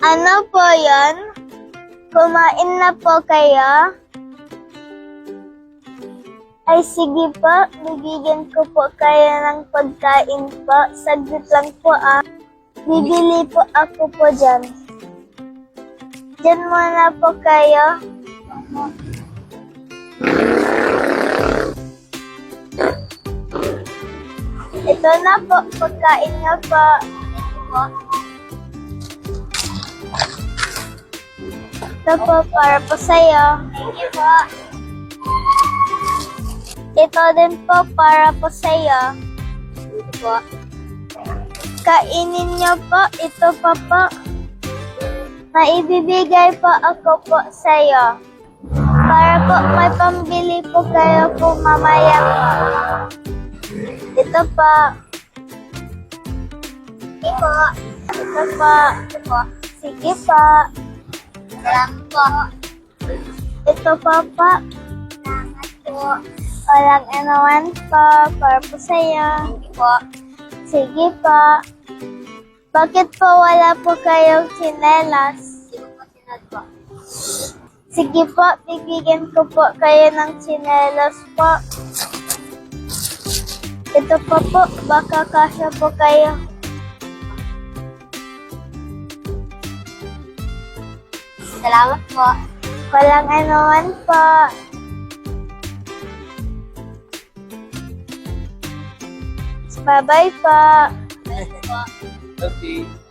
Ano po yon? Kumain na po kayo? Ay sige po, bibigyan ko po kayo ng pagkain po. Saglit lang po ah. Bibili po ako po dyan. Diyan muna po kayo. Ito na po, pagkain niyo po. Ito po, para po sa'yo. Thank you po. Ito din po, para po sa'yo. Ito po. Kainin niyo po, ito pa po. Maibibigay po ako po sa'yo. Para po may pambili po kayo po mamaya po. Ito po. Ito po. Ito po. Ito po. Sige po. Salamat po. Ito po po. Salamat po. Walang anuman po. Para po sa'yo. Sige po. Sige po. Bakit po wala po kayong tsinelas? Sige po, tsinelas po. Sige po, bibigyan ko po kayo ng tsinelas po. Ito pa po, baka kasya po kayo. Salamat po. Walang anuman po. Bye-bye po. Okay.